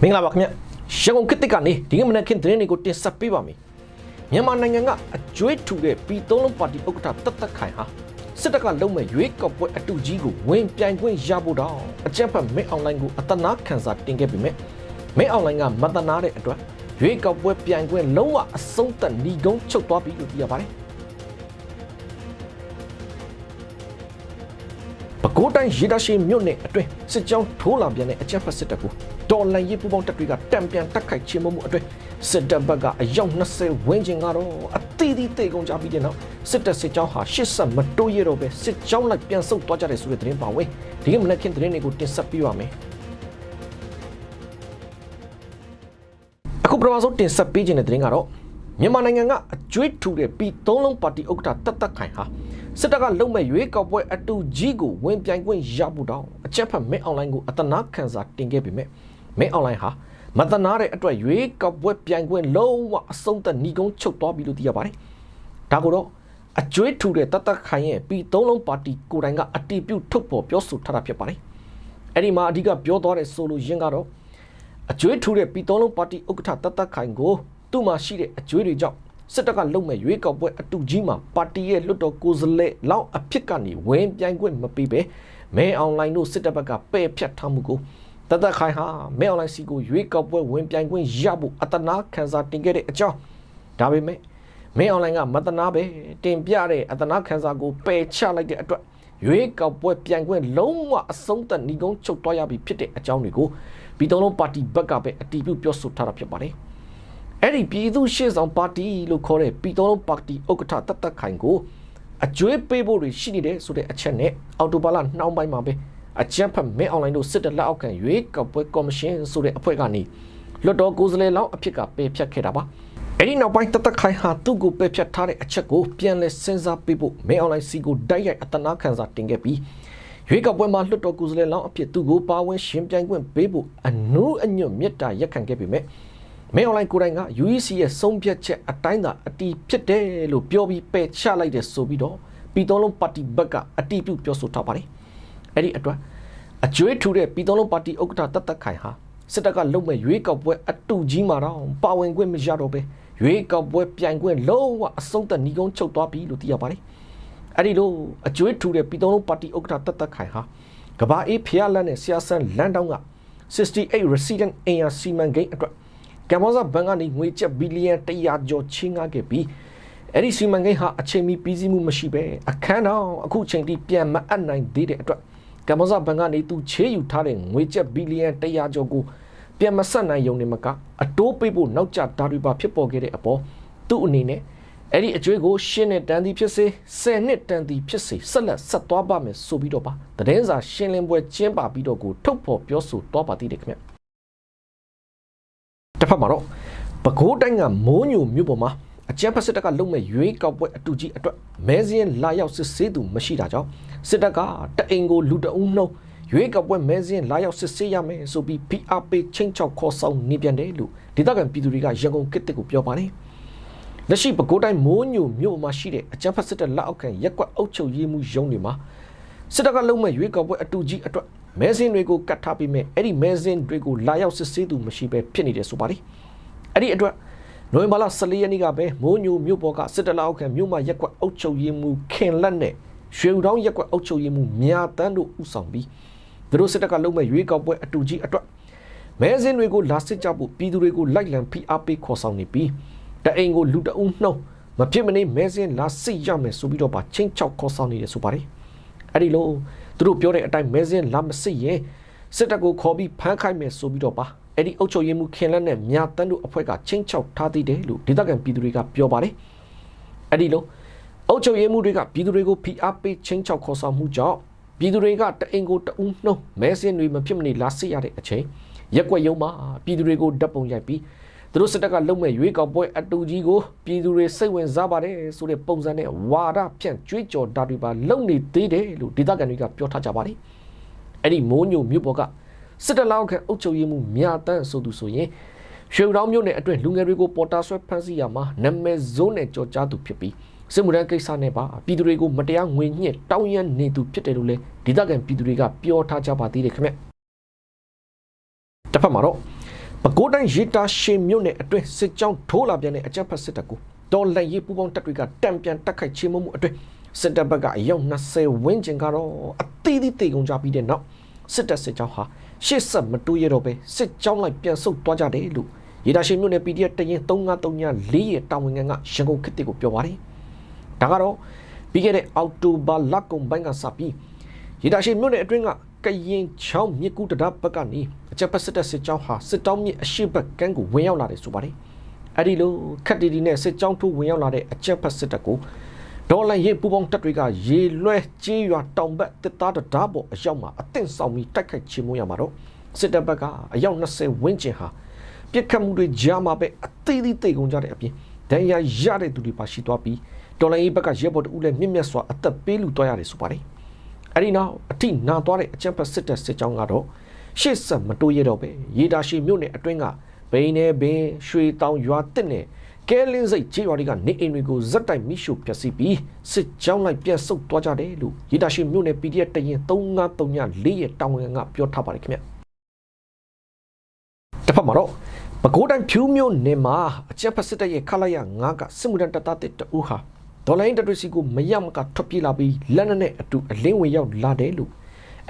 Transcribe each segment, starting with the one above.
မင်္ဂလာပါခင်ဗျရန်ကုန်ခေတ်ကနေဒီကမနက်ခင်းသတင်းတွေကိုတင်ဆက်ပေးပါမယ်မြန်မာနိုင်ငံကအကျွေးထူတဲ့ပြည်သုံးလုံးပါတီဥက္ကဋ္ဌတတ်ခိုင်ဟာစစ်တပ်ကလုံမဲ့ရွေးကောက်ပွဲအတူကြီးကိုဝင်ပြိုင်ခွင့်ရဖို့တော့အကြံဖတ်မဲအွန်လိုင်းကိုအတနာခံစာတင်ခဲ့ပေမဲ့မဲအွန်လိုင်းကမတနာတဲ့အတွက်ရွေးကောက်ပွဲပြိုင်ခွင့်လုံးဝအဆုံးသတ်ညီကုန်းချုပ်သွားပြီလို့သိရပါတယ်ပဲခူးတိုင်းရေတာရှိမြို့နယ်အတွင်းစစ်ကြောင်းထိုးလာပြန်တဲ့အကြမ်းဖက်စစ်တပ်ကိုတော်လှန်ရေးပူးပေါင်းတပ်တွေကတံပြန်တိုက်ခိုက်ခြင်းမှုအတွင်းစစ်တပ်ဘက်ကအယောက်20ဝန်းကျင်ကတော့အသီးသီးတေကုန်ကြပြီးတဲ့နောက်စစ်တပ်စစ်ကြောင်းဟာရှစ်ဆက်မတိုးရတော့ပဲစစ်ကြောင်းလိုက်ပြန်ဆုတ်သွားကြတယ်ဆိုတဲ့သတင်းပါဝင်ဒီကမနက်ခင်းသတင်းတွေကိုတင်ဆက်ပေးပါမယ်အခုပထမဆုံးတင်ဆက်ပေးခြင်းတဲ့သတင်းကတော့မြန်မာနိုင်ငံကအကျွေးထူတဲ့ပြည်သုံးလုံးပါတီဥက္ကဋ္ဌတတ်ခိုင်ဟာစစ်တပ်ကလုံမဲ့ရွေးကောက်ပွဲအတူကြီးကိုဝင်ပြိုင်ခွင့်ရဖို့တောင်းအချက်ဖတ်မဲအွန်လိုင်းကိုအတနာခံစာတင်ခဲ့ပေမဲ့မဲအွန်လိုင်းဟာမတနာတဲ့အတွက်ရွေးကောက်ပွဲပြိုင်ခွင့်လုံးဝအဆုံးသတ်ညီကုန်းချုပ်သွားပြီလို့သိရပါတယ်။ဒါကိုတော့အကျွေးထူတဲ့တတ်ခိုင်ရဲ့ပြည်သုံးလုံးပါတီကိုယ်တိုင်ကအတီးပြုတ်ထုတ်ပေါ်ပြောဆိုထားတာဖြစ်ပါတယ်။အဲ့ဒီမှာအဓိကပြောသွားတဲ့ဆိုလိုရင်းကတော့အကျွေးထူတဲ့ပြည်သုံးလုံးပါတီဥက္ကဋ္ဌတတ်ခိုင်ကိုသူ့မှာရှိတဲ့အကျွေးတွေကြောင့်စစ်တပ်ကလုံမဲ့ရွေးကောက်ပွဲအတူကြီးမှာပါတီရဲ့လွတ်တော်ကိုယ်စားလှယ်လောက်အဖြစ်ကနေဝင်ပြိုင်ခွင့်မပေးပဲမဲအွန်လိုင်းတို့စစ်တပ်ဘက်ကပယ်ဖြတ်ထားမှုကိုတတ်ခိုင်ဟာမဲအွန်လိုင်းစီကိုရွေးကောက်ပွဲဝင်ပြိုင်ခွင့်ရဖို့အတနာခံစာတင်ခဲ့တဲ့အကြောင်းဒါပေမဲ့မဲအွန်လိုင်းကမတနာပဲတင်ပြတဲ့အတနာခံစာကိုပယ်ချလိုက်တဲ့အတွက်ရွေးကောက်ပွဲပြိုင်ခွင့်လုံးဝအဆုံးသတ်ညီကုန်းချုပ်သွားရပြီဖြစ်တဲ့အကြောင်းတွေကိုပြည်တော်လုံးပါတီဘက်ကပဲအတီးပြုတ်ပြောဆိုထားတာဖြစ်ပါတယ်အဲ့ဒီပြည်သူ့ရှေ့ဆောင်ပါတီလို့ခေါ်တဲ့ပြည်တော်လုံးပါတီဥက္ကဋ္ဌတတ်ခိုင်ကိုအကျွေးပေးဖို့တွေရှိနေတယ်ဆိုတဲ့အချက်နဲ့အော်တိုဘာလနှောင်းပိုင်းမှာပဲအကြံဖတ်မဲအွန်လိုင်းတို့စစ်တပ်လက်အောက်ခံရွေးကောက်ပွဲကော်မရှင်ဆိုတဲ့အဖွဲ့ကနေလွှတ်တော်ကိုယ်စားလှယ်လောက်အဖြစ်ကပယ်ဖြတ်ခဲ့တာပါအဲ့ဒီနောက်ပိုင်းတတ်ခိုင်ဟာသူ့ကိုပယ်ဖြတ်ထားတဲ့အချက်ကိုပြန်လဲစဉ်းစားပေးဖို့မဲအွန်လိုင်းစီကိုတိုက်ရိုက်အတနာခံစာတင်ခဲ့ပြီးရွေးကောက်ပွဲမှာလွှတ်တော်ကိုယ်စားလှယ်လောက်အဖြစ်သူ့ကိုပါဝင်ရှင်ပြိုင်ခွင့်ပေးဖို့အနူးအညွတ်မြတ်တာရက်ခံခဲ့ပေမဲ့မဲအွန်လိုင်းကိုယ်တိုင်က UEC ရဲ့ဆုံးဖြတ်ချက်အတိုင်းသာအတီးဖြစ်တယ်လို့ပြောပြီးပယ်ချလိုက်တယ်ဆိုပြီးတော့ပြည်တော်လုံးပါတီဘက်ကအတီးပြုပြောဆိုထားပါတယ်အဲ့ဒီအတွက်အကျွေးထူတဲ့ပြည်တော်လုံးပါတီဥက္ကဋ္ဌတတ်ခိုင်ဟာစစ်တပ်ကလုံမဲ့ရွေးကောက်ပွဲအတူကြီးမှာတော့ပါဝင်ခွင့်မရတော့ပဲရွေးကောက်ပွဲပြိုင်ခွင့်လုံးဝအဆုံးသတ်ညီကုန်းချုပ်သွားပြီလို့သိရပါတယ်အဲ့ဒီလိုအကျွေးထူတဲ့ပြည်တော်လုံးပါတီဥက္ကဋ္ဌတတ်ခိုင်ဟာကဘာအေးဖျားလန်းနဲ့ဆရာဆန်းလန်တောင်းက68 resident အင်ယာစီမံကိန်းအတွက်ကမ္ဘောဇဘန်ကနေငွေကျပ်ဘီလီယံ100ကျော်ချင်းငှားခဲ့ပြီးအဲ့ဒီစီမံကိန်းဟာအချိန်မီပြီးစီးမှုမရှိပဲအခမ်းတော့အခုချိန်ထိပြန်မအပ်နိုင်သေးတဲ့အတွက်ကမ္ဘောဇဘန်ကနေသူချေးယူထားတဲ့ငွေကျပ်ဘီလီယံ100ကျော်ကိုပြန်မဆက်နိုင်ရုံနဲ့မကအတိုးပေးဖို့နောက်ကျတာတွေပါဖြစ်ပေါ်ခဲ့တဲ့အပေါ်သူ့အနေနဲ့အဲ့ဒီအကျွေးကိုရှင်းနဲ့တန်သည်ဖြစ်စေ10နှစ်တန်သည်ဖြစ်စေဆက်လက်ဆက်သွားပါမယ်ဆိုပြီးတော့ပါသတင်းစာရှင်းလင်းပွဲကျင်းပပြီးတော့ကိုထုတ်ဖော်ပြောဆိုသွားပါသေးတယ်ခင်ဗျတစ်ဖက်မှာတော့ပဲခူးတိုင်းကမိုးညိုမြို့ပေါ်မှာအကြမ်းဖက်စစ်တပ်ကလုံမဲ့ရွေးကောက်ပွဲအတူကြီးအတွက်မဲစင်းလာရောက်စစ်ဆေးသူမရှိတာကြောင့်စစ်တပ်ကတအိမ်ကိုလူတအုံနှုံရွေးကောက်ပွဲမဲစင်းလာရောက်စစ်ဆေးရမယ်ဆိုပြီး PRP ချင်းချောက်ခေါ်ဆောင်နေပြန်တယ်လို့ဒေသခံပြည်သူတွေကရန်ကုန်ခေတ်ကိုပြောပါတယ်လက်ရှိပဲခူးတိုင်းမိုးညိုမြို့မှာရှိတဲ့အကြမ်းဖက်စစ်တပ်လက်အောက်ခံရက်ကွက်အုပ်ချုပ်ရေးမှုရုံးတွေမှာစစ်တပ်ကလုံမဲ့ရွေးကောက်ပွဲအတူကြီးအတွက်မဲစင်းတွေကိုကတ်ထားပြီးမဲ့အဲ့ဒီမဲစင်းတွေကိုလာရောက်စစ်ဆေးသူမရှိပဲဖြစ်နေတယ်ဆိုပါတယ်အဲ့ဒီအတွက်နိုဝင်ဘာလ14ရက်နေ့ကပဲမိုးညိုမြို့ပေါ်ကစစ်တပ်လက်အောက်ခံမြို့မှာရက်ကွက်အုပ်ချုပ်ရေးမှုခင်လက်နဲ့ရွှေဦးတောင်းရက်ကွက်အုပ်ချုပ်ရေးမှုမြာတန်းတို့ဥဆောင်ပြီးသူတို့စစ်တပ်ကလုံမဲ့ရွေးကောက်ပွဲအတူကြီးအတွက်မဲစင်းတွေကိုလာစစ်ကြဖို့ပြည်သူတွေကိုလိုက်လံဖိအားပေးခေါ်ဆောင်နေပြီးတအိမ်ကိုလူတအုံနှုံမဖြစ်မနေမဲစင်းလာစစ်ရမယ်ဆိုပြီးတော့ပါချင်းချောက်ခေါ်ဆောင်နေတယ်ဆိုပါတယ်အဲ့ဒီလိုသူတို့ပြောတဲ့အတိုင်းမဲစင်းလာမစစ်ရင်စစ်တပ်ကိုခေါ်ပြီးဖမ်းခိုင်းမယ်ဆိုပြီးတော့ပါအဲ့ဒီအုပ်ချုပ်ရေးမှုခင်လက်နဲ့မြာတန်းတို့အဖွဲ့ကချင်းချောက်ထားသေးတယ်လို့ဒေသခံပြည်သူတွေကပြောပါတယ်အဲ့ဒီလိုအုပ်ချုပ်ရေးမှုတွေကပြည်သူတွေကိုဖိအားပေးချင်းချောက်ခေါ်ဆောင်မှုကြောင့်ပြည်သူတွေကတအိမ်ကိုတအုံနှုံမဲစင်းတွေမဖြစ်မနေလာစစ်ရတဲ့အချိန်ရက်ွက်ရုံမှာပြည်သူတွေကိုဓာတ်ပုံရိုက်ပြီးသူတို့စစ်တပ်ကလုံမဲ့ရွေးကောက်ပွဲအတူကြီးကိုပြည်သူတွေစိတ်ဝင်စားပါတယ်ဆိုတဲ့ပုံစံနဲ့ဝါဒဖြန့်ကြွေးကြော်တာတွေပါလုံနေသေးတယ်လို့ဒေသခံတွေကပြောထားကြပါတယ်အဲ့ဒီမိုးညိုမြို့ပေါ်ကစစ်တပ်လောက်ခံအုပ်ချုပ်ရေးမှုမြာတန်းဆိုသူဆိုရင်ရွှေဦးတောင်မြို့နယ်အတွင်းလူငယ်တွေကိုပေါ်တာဆွဲဖမ်းဆီးရမှာနာမည်ဇိုးနဲ့ကြော်ကြားသူဖြစ်ပြီးစစ်မှုထမ်းကိစ္စနဲ့ပါပြည်သူတွေကိုမတရားငွေညှစ်တောင်းရမ်းနေသူဖြစ်တယ်လို့လည်းဒေသခံပြည်သူတွေကပြောထားကြပါသေးတယ်ခင်ဗျတစ်ဖက်မှာတော့ပဲ ကိုးတိုင်းရေတာရှေမြို့နယ်အတွင်းစစ်ကြောင်းထိုးလာပြန်တဲ့အကြမ်းဖက်စစ်တပ်ကိုတော်လှန်ရေးပူးပေါင်းတပ်တွေကတံပြန်တက်ခိုက်ချေမှုအတွင်းစစ်တပ်ဘက်ကအယောက်20ဝန်းကျင်ကတော့အသီးသီးတေကုန်ကြပြီးတဲ့နောက်စစ်တပ်စစ်ကြောင်းဟာရှေ့ဆက်မတိုးရတော့ပဲစစ်ကြောင်းလိုက်ပြန်ဆုတ်သွားကြတယ်လို့ရေတာရှေမြို့နယ် PDF တရင်3534ရဲ့တာဝန်ခံကရန်ကုန်ခေတ်ကိုပြောပါတယ်။ဒါကတော့ပြီးခဲ့တဲ့အောက်တိုဘာလကုန်ပိုင်းကစပြီးရေတာရှေမြို့နယ်အတွင်းကကရင်ချောင်းမြစ်ကူးတံတားဘက်ကနေအကြမ်းဖက်စစ်တပ်စစ်ကြောင်းဟာစစ်တောင်းမြစ်အရှိတ်ဘက်ကန်းကိုဝင်ရောက်လာတယ်ဆိုပါတယ်။အဲဒီလိုခက်တီတီနဲ့စစ်ကြောင်းထိုးဝင်ရောက်လာတဲ့အကြမ်းဖက်စစ်တပ်ကိုဒေါ်လာရေးပူပေါင်းတပ်တွေကရေလွှဲကြေးရွာတောင်ဘက်တစ်သားတံတားပေါ်အရောက်မှာအသင့်ဆောင်ပြီးတိုက်ခိုက်ချေမှုရမှာတော့စစ်တပ်ဘက်ကအယောက်20ဝန်းကျင်ဟာပြစ်ခတ်မှုတွေကြားမှာပဲအသေးသေးတိတ်ကုန်ကြတဲ့အပြင်ဒဏ်ရာရတဲ့သူတွေပါရှိသွားပြီးဒေါ်လာရေးဘက်ကရဲဘော်တူလည်းမြင့်မြတ်စွာအသက်ပေးလူသွားရတယ်ဆိုပါတယ်။အဲဒီနောက်အထိနာသွားတဲ့အကြမ်းဖက်စစ်တပ်စစ်ကြောင်းကတော့ရှေ့ဆက်မတိုးရတော့ပဲရေတာရှည်မြို့နယ်အတွင်းကဘိန်းနဲ့ဘင်းရွှေတောင်ရွာတစ်နဲ့ကဲလင်းစိတ်ကြေးရွာတွေကနေအိမ်တွေကိုဇက်တိုက်မိရှုဖျက်ဆီးပြီးစစ်ကြောင်းလိုက်ပြန်ဆုတ်သွားကြတယ်လို့ရေတာရှည်မြို့နယ် PDF တရင်3534ရဲ့တာဝန်ခံကပြောထားပါတယ်ခင်ဗျ။တစ်ဖက်မှာတော့ပဲခူးတိုင်းဖြူမြို့နယ်မှာအကြမ်းဖက်စစ်တပ်ရဲ့ခလာရ9ကစစ်မှုထမ်းတပ်သားတူဟာဒေါ်လာရင်းတတွေစီကိုမရမကထွက်ပြေးလာပြီးလက်နက်နဲ့အတူအလင်းဝင်ရောက်လာတယ်လို့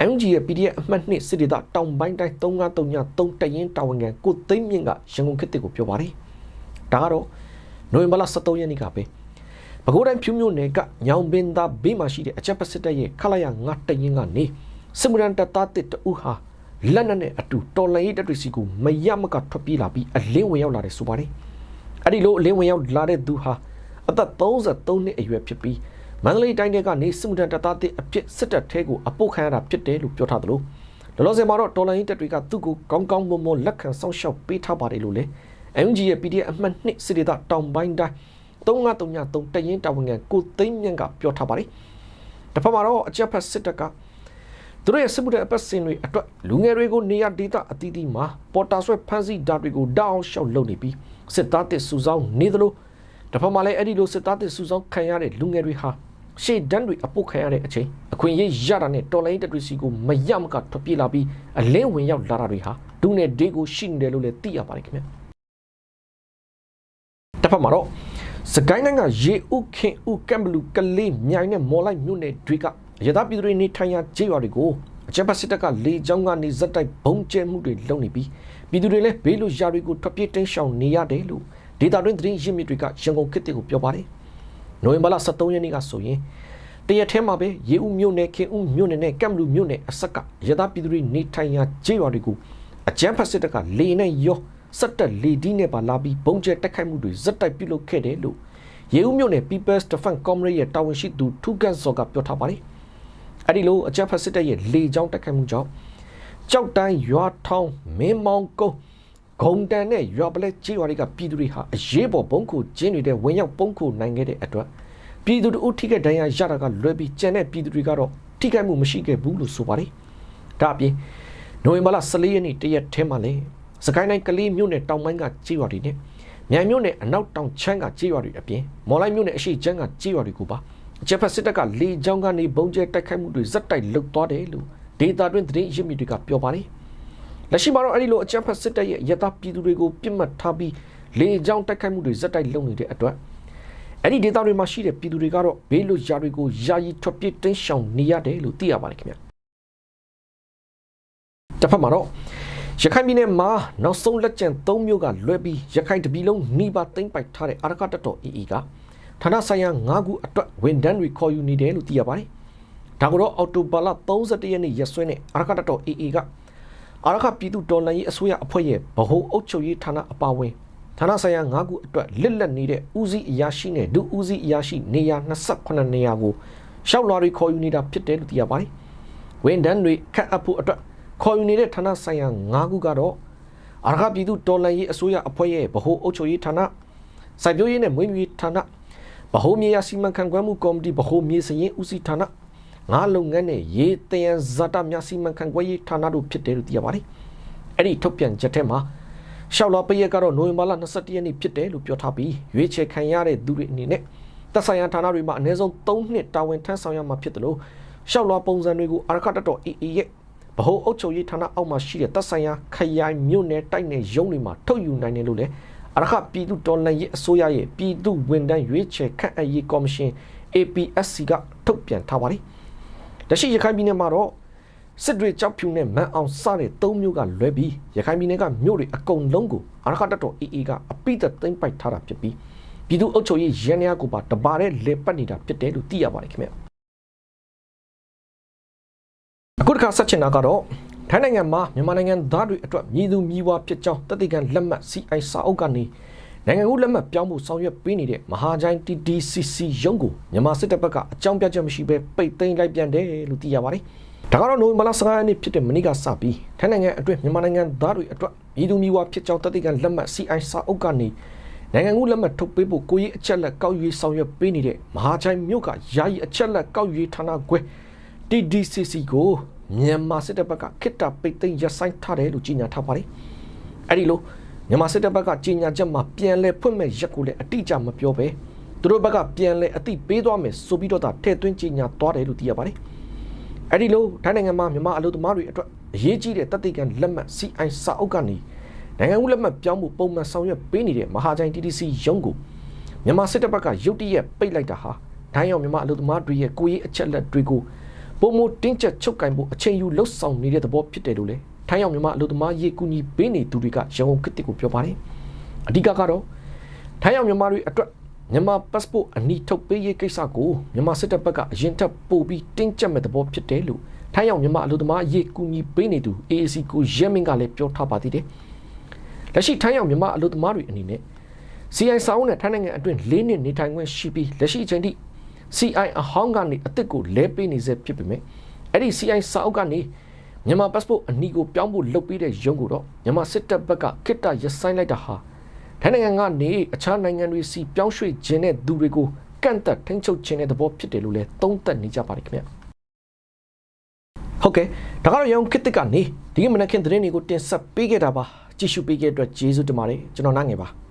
MG ရဲ့ PDF အမှတ်2စစ်ဒေသတောင်ပိုင်းတိုင်း3533တရင်တာဝန်ခံကိုသိမ်းမြင့်ကရန်ကုန်ခေတ်ကိုပြောပါတယ်။ဒါကတော့နိုဝင်ဘာလ23ရက်နေ့ကပဲပဲခူးတိုင်းဖြူမြို့နယ်ကညောင်ပင်သားဘေးမှာရှိတဲ့အကြမ်းဖက်စစ်တပ်ရဲ့ခလာရ9တရင်ကနေစစ်မှုထမ်းတပ်သားတူဟာလက်နက်နဲ့အတူတော်လှန်ရေးတပ်တွေစီကိုမရမကထွက်ပြေးလာပြီးအလင်းဝင်ရောက်လာတယ်ဆိုပါတယ်။အဲဒီလိုအလင်းဝင်ရောက်လာတဲ့သူဟာအသက်33နှစ်အရွယ်ဖြစ်ပြီးမန္တလေးတိုင်းကနေစစ်မှုထမ်းတပ်သားအဖြစ်စစ်တပ်ထဲကိုအပုတ်ခံရတာဖြစ်တယ်လို့ပြောထားသလိုလောလောဆယ်မှာတော့တော်လှန်ရေးတပ်တွေကသူ့ကိုကောင်းကောင်းမွန်မွန်လက်ခံစောင့်ရှောက်ပေးထားပါတယ်လို့လည်း MG ရဲ့ PDF အမှတ်2စစ်ဒေသတောင်ပိုင်းတိုင်း3533တရင်တာဝန်ခံကိုသိန်းမြင့်ကပြောထားပါတယ်။တစ်ဖက်မှာတော့အကြမ်းဖက်စစ်တပ်ကသူတို့ရဲ့စစ်မှုထမ်းအပတ်စဉ်တွေအတွက်လူငယ်တွေကိုနေရာဒေသအသီးသီးမှာပေါ်တာဆွဲဖမ်းဆီးဓာတ်တွေကိုတောင်းလျှောက်လုပ်နေပြီးစစ်သားတစ်စုဆောင်နေသလိုတစ်ဖက်မှာလည်းအဲ့ဒီလိုစစ်သားတစ်စုဆောင်ခံရတဲ့လူငယ်တွေဟာရှေ့တန်းတွေအပုတ်ခံရတဲ့အချိန်အခွင့်အရေးရတာနဲ့တော်လိုင်းတပ်တွေစီကိုမရမကထွက်ပြေးလာပြီးအလင်းဝင်ရောက်လာတာတွေဟာဒုနဲ့ဒေးကိုရှိနေတယ်လို့လည်းသိရပါတယ်ခင်ဗျတစ်ဖက်မှာတော့စကိုင်းနိုင်ငံရေဥခင်ဥကမ်ဘလူကလေးမြိုင်နဲ့မော်လိုက်မြို့နယ်တွေကရသပြည်သူတွေနေထိုင်ရာကျေးရွာတွေကိုအကြမ်းဖက်စစ်တပ်ကလေကြောင်းကနေဇက်တိုက်ဘုံကျဲမှုတွေလုပ်နေပြီးပြည်သူတွေလည်းဘေးလွတ်ရာတွေကိုထွက်ပြေးတင်းရှောင်နေရတယ်လို့ဒေတာတွင်းသတင်းရင်းမြစ်တွေကရန်ကုန်ခေတ်ကိုပြောပါတယ်။နိုဝင်ဘာလ23ရက်နေ့ကဆိုရင်တရက်ထဲမှာပဲရေဦးမြို့နယ်ခင်ဦးမြို့နယ်နဲ့ကမ်ဘလူမြို့နယ်အဆက်ကရသပြည်သူတွေနေထိုင်ရာကျေးရွာတွေကိုအကြမ်းဖက်စစ်တပ်ကလေနဲ့ရောစက်တက်လေဒီနဲ့ပါလာပြီးဘုံကျဲတိုက်ခိုက်မှုတွေဇက်တိုက်ပြုလုပ်ခဲ့တယ်လို့ရေဦးမြို့နယ် People's Defense Comrade ရဲ့တာဝန်ရှိသူထူးကန်စောကပြောထားပါတယ်။အဲဒီလိုအကြမ်းဖက်စစ်တပ်ရဲ့လေကြောင်းတိုက်ခိုက်မှုကြောင့်ကြောက်တိုင်းရွာထောင်းမင်းမောင်ကုန်းဂုံတန်နဲ့ရွာပလဲကျေးရွာတွေကပြည်သူတွေဟာအရေးပေါ်ဘုံခုကျင်းတွေဝင်ရောက်ပုံခုနိုင်ခဲ့တဲ့အတွက်ပြည်သူတို့ထိခိုက်ဒဏ်ရာရတာကလွဲပြီးကျန်တဲ့ပြည်သူတွေကတော့ထိခိုက်မှုမရှိခဲ့ဘူးလို့ဆိုပါတယ်။ဒါအပြင်နိုဝင်ဘာလ14ရက်နေ့တရက်ထဲမှာလည်းစကိုင်းတိုင်းကလေးမြို့နယ်တောင်ပိုင်းကကျေးရွာတွေနဲ့မြိုင်မြို့နယ်အနောက်တောင်ချမ်းကကျေးရွာတွေအပြင်မော်လိုက်မြို့နယ်အရှိချမ်းကကျေးရွာတွေကိုပါအကြမ်းဖက်စစ်တပ်ကလေကြောင်းကနေဘုံကျဲတိုက်ခိုက်မှုတွေဇက်တိုက်လုပ်သွားတယ်လို့ဒေတာတွင်သတင်းရင်းမြစ်တွေကပြောပါတယ်။လက်ရှိမှာတော့အဲဒီလိုအကြမ်းဖက်စစ်တပ်ရဲ့ရသပြည်သူတွေကိုပြစ်မှတ်ထားပြီးလေကြောင်းတိုက်ခိုက်မှုတွေဇက်တိုက်လုပ်နေတဲ့အတွက်အဲဒီဒေတာတွေမှာရှိတဲ့ပြည်သူတွေကတော့ဘေးလွတ်ရာတွေကိုယာယီထွက်ပြေးတင်းရှောင်နေရတယ်လို့သိရပါတယ်ခင်ဗျ။တစ်ဖက်မှာတော့ရခိုင်ပြည်နယ်မှာနောက်ဆုံးလက်ကျန်3မျိုးကလွဲပြီးရခိုင်တပြည်လုံးနှီးပါသိမ့်ပိုက်ထားတဲ့အာရကတပ်တော် AA ကဌာနဆိုင်ရာ9ခုအတွက်ဝန်ထမ်းတွေခေါ်ယူနေတယ်လို့သိရပါတယ်။ဒါကတော့အော်တိုဘာလ31ရက်နေ့ရက်စွဲနဲ့အာရကတပ်တော် AA ကအာရကပြည်သူတော်လှန်ရေးအစိုးရအဖွဲ့ရဲ့ဗဟိုအုပ်ချုပ်ရေးဌာနအပါအဝင်ဌာနဆိုင်ရာ9ခုအတွက်လစ်လက်နေတဲ့ဦးစီးအရာရှိနဲ့ဒုဦးစီးအရာရှိနေရာ28နေရာကိုရှောက်လွှာတွေခေါ်ယူနေတာဖြစ်တယ်လို့သိရပါတယ်။ဝန်ထမ်းတွေခန့်အပ်ဖို့အတွက်ခေါ်ယူနေတဲ့ဌာနဆိုင်ရာ9ခုကတော့အာရကပြည်သူတော်လှန်ရေးအစိုးရအဖွဲ့ရဲ့ဗဟိုအုပ်ချုပ်ရေးဌာနစိုက်ပျိုးရေးနဲ့မွေးမြူရေးဌာနဗဟိုမြေယာစီမံခန့်ခွဲမှုကော်မတီဗဟိုမြေစရင်ဦးစီးဌာနငါးလုပ်ငန်းနဲ့ရေတယံဇာတများစီမံခန့်ခွဲရေးဌာနတို့ဖြစ်တယ်လို့သိရပါတယ်။အဲ့ဒီထုတ်ပြန်ချက်ထဲမှာရှောက်လွှာပရက်ကတော့နိုဝင်ဘာလ21ရက်နေ့ဖြစ်တယ်လို့ပြောထားပြီးရွေးချယ်ခံရတဲ့သူတွေအနေနဲ့သက်ဆိုင်ရာဌာနတွေမှာအနည်းဆုံး3နှစ်တာဝန်ထမ်းဆောင်ရမှာဖြစ်တယ်လို့ရှောက်လွှာပုံစံတွေကိုအာရကတပ်တော် AA ရဲ့ ဗဟိုအုပ်ချုပ်ရေးဌာနအောက်မှာရှိတဲ့တပ်ဆိုင်ရာခရိုင်မြို့နယ်တိုက်နယ်ရုံးတွေမှာထုတ်ယူနိုင်တယ်လို့လည်းအရခပြည်သူတော်လှန်ရေးအစိုးရရဲ့ပြည်သူဝန်ထမ်းရွေးချယ်ခန့်အပ်ရေးကော်မရှင် APSC ကထုတ်ပြန်ထားပါတယ်။လက်ရှိရခိုင်ပြည်နယ်မှာတော့စစ်တွေကြောက်ဖြူနဲ့မန်အောင်စတဲ့၃မျိုးကလွဲပြီးရခိုင်ပြည်နယ်ကမြို့တွေအကုန်လုံးကိုအရခတပ်တော် AA ကအပိသက်သိမ်းပိုက်ထားတာဖြစ်ပြီးပြည်သူ့အုပ်ချုပ်ရေးရန်ရာကိုပါတပါတဲ့လေပတ်နေတာဖြစ်တယ်လို့သိရပါတယ်ခင်ဗျ။အခုတစ်ခါဆက်ချင်တာကတော့ထိုင်းနိုင်ငံမှာမြန်မာနိုင်ငံသားတွေအတွက်မြည်သူမြည်ဝါဖြစ်ကြောင်းတတိကန်လက်မှတ် CI စာအုပ်ကနေနိုင်ငံကူးလက်မှတ်ပြောင်းဖို့ဆောင်ရွက်ပေးနေတဲ့မဟာချိုင်း TDCC ရုံးကိုမြန်မာစစ်တပ်ဘက်ကအကြောင်းပြချက်မရှိဘဲပိတ်သိမ်းလိုက်ပြန်တယ်လို့သိရပါတယ်။ဒါကတော့နိုဝင်ဘာလ15ရက်နေ့ဖြစ်တဲ့မနေ့ကစပြီးထိုင်းနိုင်ငံအတွင်းမြန်မာနိုင်ငံသားတွေအတွက်မြည်သူမြည်ဝါဖြစ်ကြောင်းတတိကန်လက်မှတ် CI စာအုပ်ကနေနိုင်ငံကူးလက်မှတ်ထုတ်ပေးဖို့ကိုကြီးအချက်လက်ကောက်ယူဆောင်ရွက်ပေးနေတဲ့မဟာချိုင်းမြို့ကယာယီအချက်လက်ကောက်ယူဌာနခွဲ TDCC ကိုမြန်မာစစ်တပ်ဘက်ကခိတ္တပိတ်သိမ်းရပ်ဆိုင်းထားတယ်လို့ကြေညာထားပါတယ်။အဲဒီလိုမြန်မာစစ်တပ်ဘက်ကကြေညာချက်မှာပြန်လဲဖွင့်မဲ့ရက်ကိုလည်းအတိအကျမပြောပဲသူတို့ဘက်ကပြန်လဲအတိပေးသွားမယ်ဆိုပြီးတော့ထည့်သွင်းကြေညာသွားတယ်လို့သိရပါတယ်။အဲဒီလိုထိုင်းနိုင်ငံမှာမြန်မာအလုပ်သမားတွေအတွက်အရေးကြီးတဲ့တတိကန်လက်မှတ် CI စာအုပ်ကနေနိုင်ငံဦးလက်မှတ်ပြောင်းဖို့ပုံမှန်ဆောင်ရွက်ပေးနေတဲ့မဟာချိုင်း TDC ရုံးကိုမြန်မာစစ်တပ်ဘက်ကရုတ်တရက်ပိတ်လိုက်တာဟာဒိုင်းရောက်မြန်မာအလုပ်သမားတွေရဲ့ကိုယ်ရေးအချက်လက်တွေကိုပုံမတင်းကျပ်ချုပ်ကင်ဖို့အချိန်ယူလှုပ်ဆောင်နေတဲ့သဘောဖြစ်တယ်လို့လည်းထိုင်းရောက်မြန်မာအလုပ်သမားရေးကူညီပေးနေသူတွေကရန်ကုန်ခေတ်ကိုပြောပါတယ်။အဓိကကတော့ထိုင်းရောက်မြန်မာတွေအတွက်မြန်မာ passport အနီးထုတ်ပေးရေးကိစ္စကိုမြန်မာစစ်တပ်ဘက်ကအရင်ထပ်ပို့ပြီးတင်းကျပ်မဲ့သဘောဖြစ်တယ်လို့ထိုင်းရောက်မြန်မာအလုပ်သမားရေးကူညီပေးနေသူ AAC ကိုရဲမင်းကလည်းပြောထားပါသေးတယ်။လက်ရှိထိုင်းရောက်မြန်မာအလုပ်သမားတွေအနေနဲ့ CI စာအုပ်နဲ့ထိုင်းနိုင်ငံအတွင်း၄နှစ်နေထိုင်ခွင့်ရှိပြီးလက်ရှိအချိန်ထိCI အဟောင်းကနေအစ်စ်ကိုလဲပေးနေစေဖြစ်ပေမဲ့အဲ့ဒီ CI စာအုပ်ကနေမြန်မာ passport အနီးကိုပြောင်းဖို့လုပ်ပြီးတဲ့ရုံးကိုတော့မြန်မာစစ်တပ်ဘက်ကခိတ္တရပ်ဆိုင်းလိုက်တာဟာထိုင်းနိုင်ငံကနေအခြားနိုင်ငံတွေစီပြောင်းရွှေ့ခြင်းတဲ့သူတွေကိုကန့်သက်ထိန်းချုပ်ခြင်းတဲ့သဘောဖြစ်တယ်လို့လည်းသုံးသပ်နေကြပါတယ်ခင်ဗျဟုတ်ကဲ့ဒါကတော့ရုံးခေတ်ကနေဒီမနက်ခင်းသတင်းတွေကိုတင်ဆက်ပေးခဲ့တာပါကြည့်ရှုပေးခဲ့တဲ့အတွက်ကျေးဇူးတင်ပါတယ်ကျွန်တော်နိုင်ငယ်ပါ